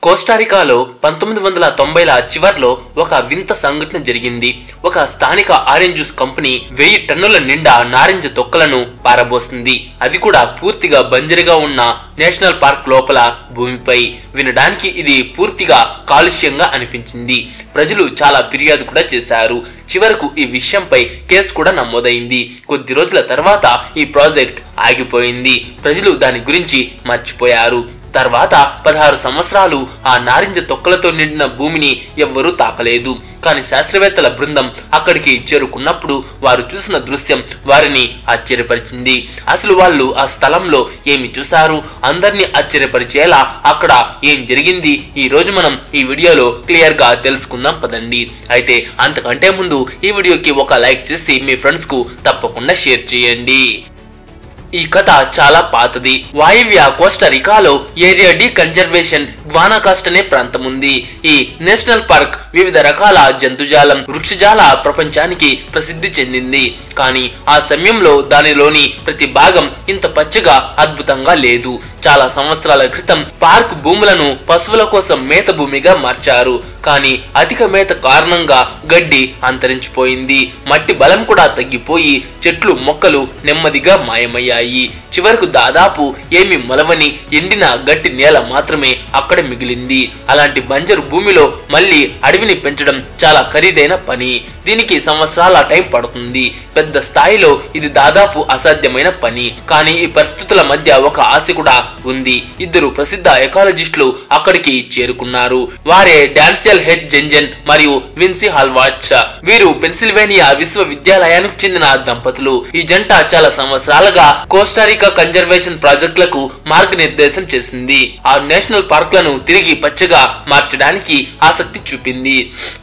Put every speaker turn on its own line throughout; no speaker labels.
కోస్టారికాలో 1990ల చివర్లో ఒక వింత సంఘటన జరిగింది. ఒక స్థానిక ఆరెంజ్ జ్యూస్ కంపెనీ 1000 టన్నుల నిండా నారింజ తొక్కలను పారబోసింది. అది కూడా పూర్తిగా బంజరుగా ఉన్న నేషనల్ పార్క్ లోపల భూమిపై. వినడానికి ఇది పూర్తిగా కాలుష్యంగా అనిపించింది. ప్రజలు చాలా ఫిర్యాదు కూడా చేశారు. చివరకు ఈ విషయంపై కేసు కూడా నమోదైంది. కొద్ది రోజుల తర్వాత ఈ ప్రాజెక్ట్ ఆగిపోయింది. ప్రజలు దాని గురించి మర్చిపోయారు. తర్వాత 16 సంవత్సరాలు ఆ నారింజ తొక్కలతో నిండిన భూమిని ఎవ్వరూ తాకలేదు. కానీ శాస్త్రవేత్తల బృందం అక్కడికి చేరుకున్నప్పుడు వారు చూసిన దృశ్యం వారిని ఆశ్చర్యపరిచింది. అసలు వాళ్ళు ఆ స్థలంలో ఏమి చూశారు, అందరినీ ఆశ్చర్యపరిచేలా అక్కడ ఏం జరిగింది, ఈ రోజు మనం ఈ వీడియోలో క్లియర్ గా తెలుసుకుందాం పదండి. అయితే అంతకంటే ముందు ఈ వీడియోకి ఒక లైక్ చేసి మీ ఫ్రెండ్స్ కు తప్పకుండా షేర్ చేయండి. ఈ కథ చాలా పాతది. వాయువ్య కోస్టారికాలో ఏరియా డి కన్జర్వేషన్ గ్వానాకాస్ట్ అనే ప్రాంతం ఉంది. ఈ నేషనల్ పార్క్ వివిధ రకాల జంతుజాలం, వృక్షజాల ప్రపంచానికి ప్రసిద్ధి చెందింది. కానీ ఆ సమయంలో దానిలోని ప్రతి భాగం ఇంత పచ్చగా అద్భుతంగా లేదు. చాలా సంవత్సరాల క్రితం పార్క్ భూములను పశువుల కోసం మేత భూమిగా మార్చారు. కానీ అధిక మేత కారణంగా గడ్డి అంతరించిపోయింది. మట్టి బలం కూడా తగ్గిపోయి చెట్లు మొక్కలు నెమ్మదిగా మాయమయ్యాయి. చివరకు దాదాపు ఏమి మొలవని ఎండిన గట్టి నేల మాత్రమే అక్కడ మిగిలింది. అలాంటి బంజరు భూమిలో మళ్ళీ అడవిని పెంచడం చాలా ఖరీదైన పని. దీనికి సంవత్సరాల టైం పడుతుంది. పెద్ద స్థాయిలో ఇది దాదాపు అసాధ్యమైన పని. కానీ ఈ పరిస్థితుల మధ్య ఒక ఆశ కూడా ఉంది. ఇద్దరు ప్రసిద్ధ ఎకాలజిస్టులు అక్కడికి చేరుకున్నారు. వారే డాన్సియల్ హెచ్ జెంజెన్ మరియు విన్సీ హాల్వాచ్. వీరు పెన్సిల్వేనియా విశ్వవిద్యాలయానికి చెందిన దంపతులు. ఈ జంట చాలా సంవత్సరాలుగా కోస్టారికా కన్జర్వేషన్ ప్రాజెక్టులకు మార్గనిర్దేశం చేసింది. ఆ నేషనల్ పార్కులను తిరిగి పచ్చగా మార్చడానికి ఆసక్తి చూపింది.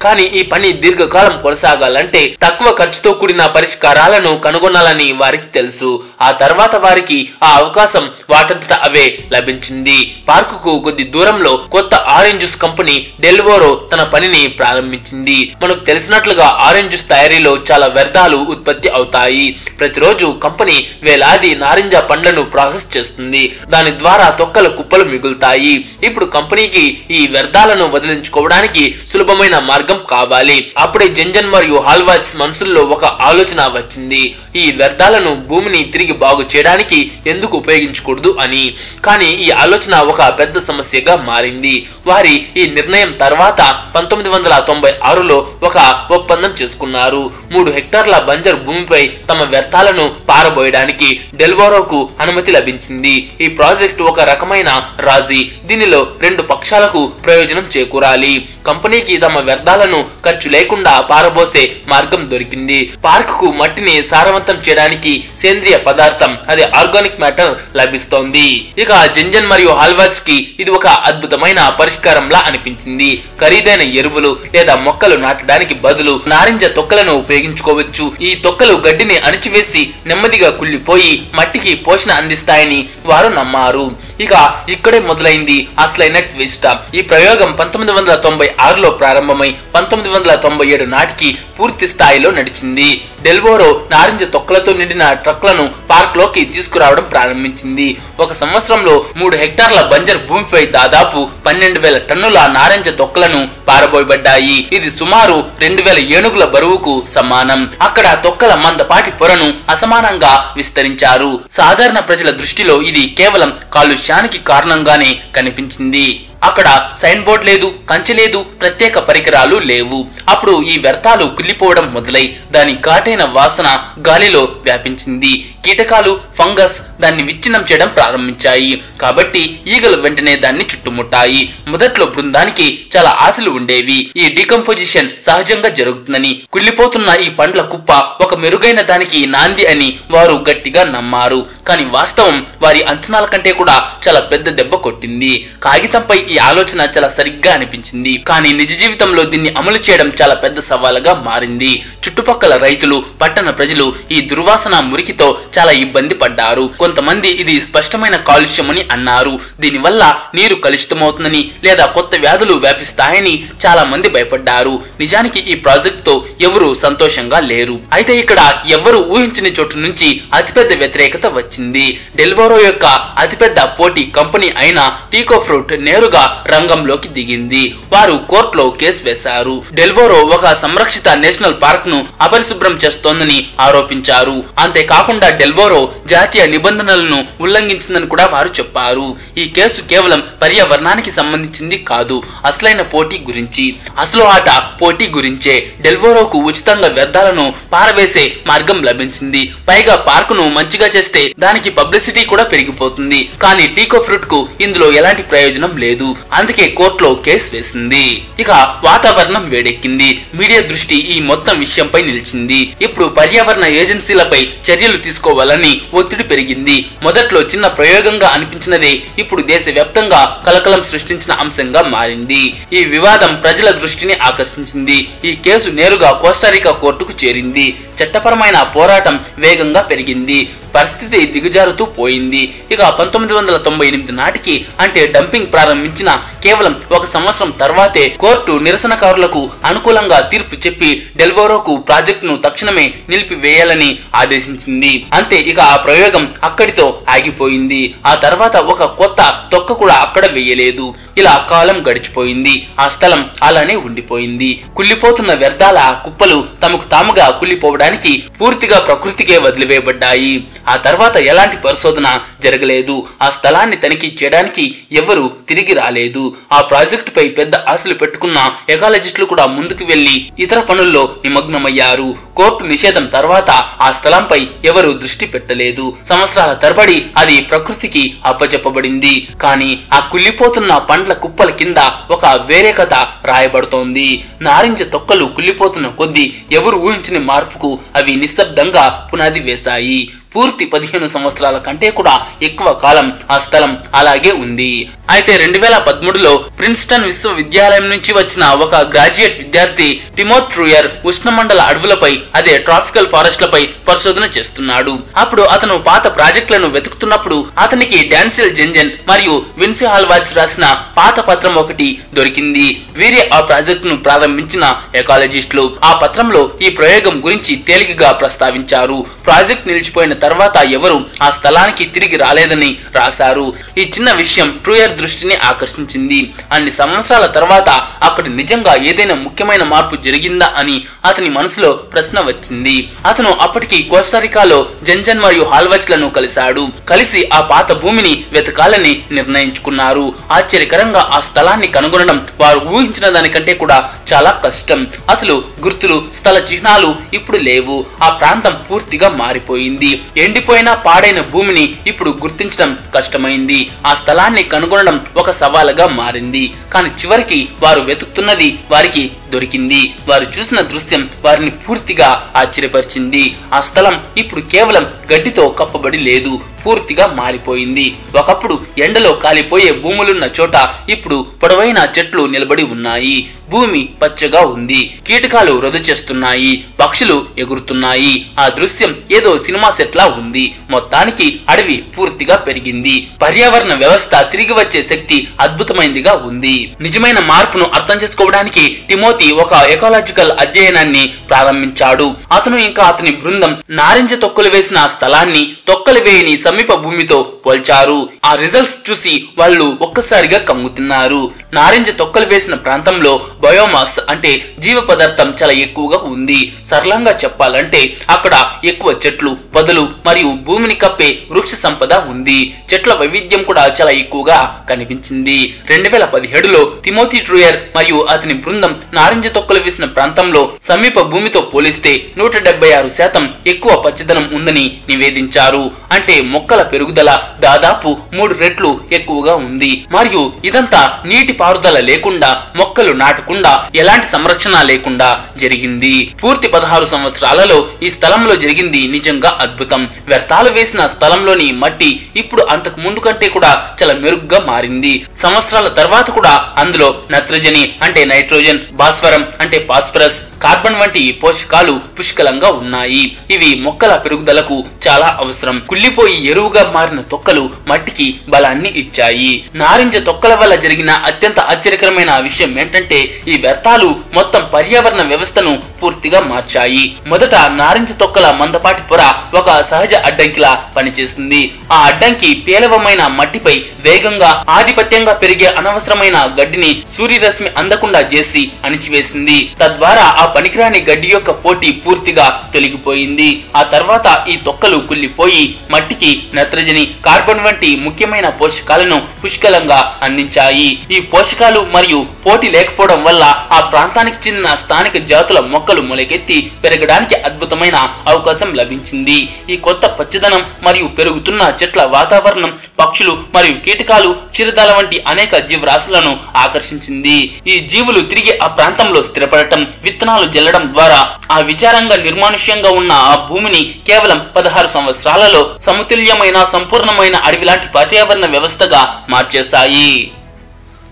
కానీ ఈ పని దీర్ఘకాలం కొనసాగాలంటే తక్కువ ఖర్చుతో కూడిన పరిష్కారాలను కనుగొనాలని వారికి తెలుసు. ఆ తర్వాత వారికి ఆ అవకాశం వాటంతట అవే లభించింది. పార్కుకు కొద్ది దూరంలో కొత్త ఆరెంజ్ జ్యూస్ కంపెనీ డెల్వోరో తన పనిని ప్రారంభించింది. మనకు తెలిసినట్లుగా ఆరెంజ్ జ్యూస్ తయారీలో చాలా వ్యర్థాలు ఉత్పత్తి అవుతాయి. ప్రతిరోజు కంపెనీ వేలాది నారింజ పండ్లను ప్రాసెస్ చేస్తుంది. దాని ద్వారా తొక్కల కుప్పలు మిగులుతాయి. ఇప్పుడు కంపెనీకి ఈ వ్యర్థాలను వదిలించుకోవడానికి సులభమైన మార్గం కావాలి. అప్పుడే జెంజన్ మరియు హాల్వాచ్ మనసుల్లో ఒక ఆలోచన వచ్చింది. ఈ వ్యర్థాలను భూమిని తిరిగి బాగు చేయడానికి ఎందుకు ఉపయోగించకూడదు అని. కానీ ఈ ఆలోచన ఒక పెద్ద సమస్యగా మారింది. వారి ఈ నిర్ణయం తర్వాత 1996లో ఒక ఒప్పందం చేసుకున్నారు. 3 హెక్టార్ల బంజర్ భూమిపై తమ వ్యర్థాలను పారబోయడానికి డెల్వోరోకు అనుమతి లభించింది. ఈ ప్రాజెక్టు ఒక రకమైన రాజీ. దీనిలో 2 పక్షాలకు ప్రయోజనం చేకూరాలి. కంపెనీకి తమ వ్యర్థాలను ఖర్చు లేకుండా పారబోసే మార్గం దొరికింది. పార్క్ కు మట్టిని సారవంతం చేయడానికి సేంద్రియ పదార్థం, అదే ఆర్గానిక్ మ్యాటర్ లభిస్తోంది. ఇక జెంజన్ మరియు హాల్వాచ్ కి ఇది ఒక అద్భుతమైన పరిష్కారంలా అనిపించింది. ఖరీదైన ఎరువులు లేదా మొక్కలు నాటడానికి బదులు నారింజ తొక్కలను ఉపయోగించుకోవచ్చు. ఈ తొక్కలు గడ్డిని అణిచివేసి నెమ్మదిగా కుళ్ళిపోయి మట్టికి పోషణ అందిస్తాయని వారు నమ్మారు. ఇక ఇక్కడే మొదలైంది అసలైన ట్విస్ట్. ఈ ప్రయోగం 1996లో ప్రారంభమై 1997 నాటికి పూర్తి స్థాయిలో నడిచింది. డెల్వోరో నారింజ తొక్కలతో నిండిన ట్రక్లను పార్క్ లోకి తీసుకురావడం ప్రారంభించింది. ఒక సంవత్సరంలో 3 హెక్టార్ల బంజర్ భూమిపై దాదాపు 12,000 టన్నుల నారింజ తొక్కలను పారబోయబడ్డాయి. ఇది సుమారు 2,000 ఏనుగుల బరువుకు సమానం. అక్కడ తొక్కల మందపాటి పొరను అసమానంగా విస్తరించారు. సాధారణ ప్రజల దృష్టిలో ఇది కేవలం కాలుష్యానికి కారణంగానే కనిపించింది. అక్కడ సైన్ బోర్డ్ లేదు, కంచె లేదు, ప్రత్యేక పరికరాలు లేవు. అప్పుడు ఈ వ్యర్థాలు కుళ్ళిపోవడం మొదలై దాని ఘాటైన వాసన గాలిలో వ్యాపించింది. కీటకాలు, ఫంగస్ దాన్ని విచ్ఛిన్నం చేయడం ప్రారంభించాయి. కాబట్టి ఈగలు వెంటనే దాన్ని చుట్టుముట్టాయి. మొదట్లో బృందానికి చాలా ఆశలు ఉండేవి. ఈ డీకంపోజిషన్ సహజంగా జరుగుతుందని, కుళ్ళిపోతున్న ఈ పండ్ల కుప్ప ఒక మెరుగైన దానికి నాంది అని వారు గట్టిగా నమ్మారు. కానీ వాస్తవం వారి అంచనాల కంటే కూడా చాలా పెద్ద దెబ్బ కొట్టింది. కాగితంపై ఈ ఆలోచన చాలా సరిగ్గా అనిపించింది. కానీ నిజ జీవితంలో దీన్ని అమలు చేయడం చాలా పెద్ద సవాలుగా మారింది. చుట్టుపక్కల రైతులు, పట్టణ ప్రజలు ఈ దుర్వాసన మురికితో చాలా ఇబ్బంది పడ్డారు. కొంతమంది ఇది స్పష్టమైన కాలుష్యమని అన్నారు. దీనివల్ల నీరు కలుషితమవుతుందని లేదా కొత్త వ్యాధులు వ్యాపిస్తాయని చాలా మంది భయపడ్డారు. నిజానికి ఈ ప్రాజెక్ట్ తో ఎవరు సంతోషంగా లేరు. అయితే ఇక్కడ ఎవరు ఊహించని చోటు నుంచి అతిపెద్ద వ్యతిరేకత వచ్చింది. డెల్వోరో యొక్క అతిపెద్ద పోటీ కంపెనీ అయిన టీకో ఫ్రూట్ నేరుగా అధికారులుగా రంగంలోకి దిగింది. వారు కోర్టులో కేసు వేశారు. డెల్వోరో ఒక సంరక్షిత నేషనల్ పార్క్ ను అపరిశుభ్రం చేస్తోందని ఆరోపించారు. అంతేకాకుండా డెల్వోరో జాతీయ నిబంధనలను ఉల్లంఘించిందని కూడా వారు చెప్పారు. ఈ కేసు కేవలం పర్యావరణానికి సంబంధించింది కాదు, అసలైన పోటీ గురించి, అసలు ఆట పోటీ గురించే. డెల్వోరోకు ఉచితంగా వ్యర్థాలను పారవేసే మార్గం లభించింది. పైగా పార్కును మంచిగా చేస్తే దానికి పబ్లిసిటీ కూడా పెరిగిపోతుంది. కానీ టీకో ఫ్రూట్ కు ఇందులో ఎలాంటి ప్రయోజనం లేదు. అందుకే కోర్టులో కేసు వేసింది. ఇక వాతావరణం వేడెక్కింది. మీడియా దృష్టి ఈ మొత్తం విషయంపై నిలిచింది. ఇప్పుడు పర్యావరణ ఏజెన్సీలపై చర్యలు తీసుకోవాలని ఒత్తిడి పెరిగింది. మొదట్లో చిన్న ప్రయోగంగా అనిపించినదే ఇప్పుడు దేశవ్యాప్తంగా కలకలం సృష్టించిన అంశంగా మారింది. ఈ వివాదం ప్రజల దృష్టిని ఆకర్షించింది. ఈ కేసు నేరుగా కోస్టారికా కోర్టుకు చేరింది. చట్టపరమైన పోరాటం వేగంగా పెరిగింది. పరిస్థితి దిగజారుతూ పోయింది. ఇక 1998 నాటికి, అంటే డంపింగ్ ప్రారంభించిన కేవలం 1 సంవత్సరం తర్వాతే కోర్టు నిరసనకారులకు అనుకూలంగా తీర్పు చెప్పి డెల్వోరోకు ప్రాజెక్టును తక్షణమే నిలిపివేయాలని ఆదేశించింది. అంతే, ఇక ఆ ప్రయోగం అక్కడితో ఆగిపోయింది. ఆ తర్వాత ఒక కొత్త తొక్క కూడా అక్కడ వేయలేదు. ఇలా కాలం గడిచిపోయింది. ఆ స్థలం అలానే ఉండిపోయింది. కుళ్ళిపోతున్న వ్యర్థాల కుప్పలు తమకు తాముగా కుళ్ళిపోవడానికి పూర్తిగా ప్రకృతికే వదిలివేయబడ్డాయి. ఆ తర్వాత ఎలాంటి పరిశోధన జరగలేదు. ఆ స్థలాన్ని తనిఖీ చేయడానికి ఎవరు తిరిగి రాలేదు. ఆ ప్రాజెక్టు పై పెద్ద ఆశలు పెట్టుకున్న ఎకాలజిస్టులు కూడా ముందుకు వెళ్లి ఇతర పనుల్లో నిమగ్నమయ్యారు. కోర్టు నిషేధం తర్వాత ఆ స్థలంపై ఎవరు దృష్టి పెట్టలేదు. సంవత్సరాల తరబడి అది ప్రకృతికి అప్పచెప్పబడింది. కానీ ఆ కుళ్ళిపోతున్న పండ్ల కుప్పల కింద ఒక వేరే కథ రాయబడుతోంది. నారింజ తొక్కలు కుళ్ళిపోతున్న కొద్దీ ఎవరు ఊహించిన మార్పుకు అవి నిశ్శబ్దంగా పునాది వేశాయి. పూర్తి 15 సంవత్సరాల కంటే కూడా ఎక్కువ కాలం ఆ స్థలం అలాగే ఉంది. అయితే 2013లో ప్రిన్స్టన్ విశ్వవిద్యాలయం నుంచి వచ్చిన ఒక గ్రాడ్యుయేట్ విద్యార్థి టిమోతీ ట్రూయర్ ఉష్ణమండల అడవులపై, అదే ట్రాపికల్ ఫారెస్ట్లపై పరిశోధన చేస్తున్నాడు. అప్పుడు అతను పాత ప్రాజెక్టులను వెతుకుతున్నప్పుడు అతనికి డాన్సిల్ జెంజెన్ మరియు విన్సీ హాల్వాచ్ రాసిన పాత పత్రం ఒకటి దొరికింది. వీరే ఆ ప్రాజెక్టును ప్రారంభించిన ఎకాలజిస్టులు. ఆ పత్రంలో ఈ ప్రయోగం గురించి తేలికగా ప్రస్తావించారు. ప్రాజెక్ట్ నిలిచిపోయిన తర్వాత ఎవరు ఆ స్థలానికి తిరిగి రాలేదని రాశారు. ఈ చిన్న విషయం ట్రూయర్ దృష్టిని ఆకర్షించింది. అన్ని సంవత్సరాల తర్వాత అక్కడ నిజంగా ఏదైనా ముఖ్యమైన మార్పు జరిగిందా అని అతని మనసులో ప్రశ్న వచ్చింది. అతను అప్పటికి కోస్టారికాలో జెంజన్ మరియు హాల్వచ్లను కలిశాడు. కలిసి ఆ పాత భూమిని వెతకాలని నిర్ణయించుకున్నారు. ఆశ్చర్యకరంగా ఆ స్థలాన్ని కనుగొనడం వారు ఊహించిన దానికంటే కూడా చాలా కష్టం. అసలు గుర్తులు, స్థల చిహ్నాలు ఇప్పుడు లేవు. ఆ ప్రాంతం పూర్తిగా మారిపోయింది. ఎండిపోయిన పాడైన భూమిని ఇప్పుడు గుర్తించడం కష్టమైంది. ఆ స్థలాన్ని కనుగొనడం ఒక సవాలుగా మారింది. కానీ చివరికి వారు వెతుకుతున్నది వారికి దొరికింది. వారు చూసిన దృశ్యం వారిని పూర్తిగా ఆశ్చర్యపరిచింది. ఆ స్థలం ఇప్పుడు కేవలం గడ్డితో కప్పబడి లేదు, పూర్తిగా మారిపోయింది. ఒకప్పుడు ఎండలో కాలిపోయే భూములున్న చోట ఇప్పుడు పొడవైన చెట్లు నిలబడి ఉన్నాయి. భూమి పచ్చగా ఉంది. కీటకాలు రొద చేస్తున్నాయి. పక్షులు ఎగురుతున్నాయి. ఆ దృశ్యం ఏదో సినిమా సెట్ లా ఉంది. మొత్తానికి అడవి పూర్తిగా పెరిగింది. పర్యావరణ వ్యవస్థ తిరిగి వచ్చే శక్తి అద్భుతమైనదిగా ఉంది. నిజమైన మార్పును అర్థం చేసుకోవడానికి టిమోతీ ఒక ఎకాలజికల్ అధ్యయనాన్ని ప్రారంభించాడు. అతను ఇంకా అతని బృందం నారింజ తొక్కలు వేసిన స్థలాన్ని తొక్కలు వేయని సమీప భూమితో పోల్చారు. ఆ రిజల్ట్స్ చూసి వాళ్ళు ఒక్కసారిగా కంగుతిన్నారు. నారింజ తొక్కలు వేసిన ప్రాంతంలో బయోమాస్ అంటే జీవ పదార్థం చాలా ఎక్కువగా ఉంది. సరళంగా చెప్పాలంటే అక్కడ ఎక్కువ చెట్లు, పొదలు మరియు భూమిని కప్పే వృక్ష సంపద ఉంది. చెట్ల వైవిధ్యం కూడా చాలా ఎక్కువగా కనిపించింది. 2017లో తిమోతీ ట్రూయర్ మరియు అతని బృందం నారింజ తొక్కలు వేసిన ప్రాంతంలో సమీప భూమితో పోలిస్తే 176% ఎక్కువ పచ్చదనం ఉందని నివేదించారు. అంటే మొక్కల పెరుగుదల దాదాపు 3 రెట్లు ఎక్కువగా ఉంది. మరియు ఇదంతా నీటి పారుదల లేకుండా, మొక్కలు నాటకుండా, ఎలాంటి సంరక్షణ లేకుండా జరిగింది. పూర్తి 16 సంవత్సరాలలో ఈ స్థలంలో జరిగింది నిజంగా అద్భుతం. వ్యర్థాలు వేసిన స్థలంలోని మట్టి ఇప్పుడు అంతకు ముందు కంటే కూడా చాలా మెరుగ్గా మారింది. సంవత్సరాల తర్వాత కూడా అందులో నత్రజని అంటే నైట్రోజన్, భాస్వరం అంటే ఫాస్ఫరస్, కార్బన్ వంటి పోషకాలు పుష్కలంగా ఉన్నాయి. ఇవి మొక్కల పెరుగుదలకు చాలా అవసరం. కుళ్ళిపోయి ఎరువుగా మారిన తొక్కలు మట్టికి బలాన్ని ఇచ్చాయి. నారింజ తొక్కల వల్ల జరిగిన అత్యంత ఆశ్చర్యకరమైన విషయం ఏంటంటే ఈ వ్యర్థాలు మొత్తం పర్యావరణ వ్యవస్థను పూర్తిగా మార్చాయి. మొదట నారింజ తొక్కల మందపాటి పొర ఒక సహజ అడ్డంకిలా పనిచేసింది. ఆ అడ్డంకి పేలవమైన మట్టిపై వేగంగా ఆధిపత్యంగా పెరిగే అనవసరమైన గడ్డిని సూర్యరశ్మి అందకుండా చేసి అణిచివేసింది. తద్వారా ఆ పనికిరాని గడ్డి యొక్క పోటీ పూర్తిగా తొలగిపోయింది. ఆ తర్వాత ఈ తొక్కలు కుళ్ళిపోయి మట్టికి నత్రజని, కార్బన్ వంటి ముఖ్యమైన పోషకాలను పుష్కలంగా అందించాయి. ఈ పోషకాలు మరియు పోటీ లేకపోవడం వల్ల ఆ ప్రాంతానికి చెందిన స్థానిక జాతుల మొక్కలు మొలకెత్తి పెరగడానికి అద్భుతమైన అవకాశం లభించింది. ఈ కొత్త పచ్చదనం మరియు పెరుగుతున్న చెట్ల వాతావరణం పక్షులు మరియు కీటకాలు, క్షీరదాల వంటి అనేక జీవరాశులను ఆకర్షించింది. ఈ జీవులు తిరిగి ఆ ప్రాంతంలో స్థిరపడటం, విత్తనాలు జల్లడం ద్వారా ఆ విచారంగా నిర్మానుష్యంగా ఉన్న ఆ భూమిని కేవలం 16 సంవత్సరాలలో సమతుల్యమైన సంపూర్ణమైన అడవి లాంటి పర్యావరణ వ్యవస్థగా మార్చేశాయి.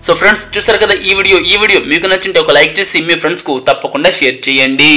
సో ఫ్రెండ్స్, చూసారు కదా ఈ వీడియో మీకు నచ్చింటే ఒక లైక్ చేసి మీ ఫ్రెండ్స్ కు తప్పకుండా షేర్ చేయండి.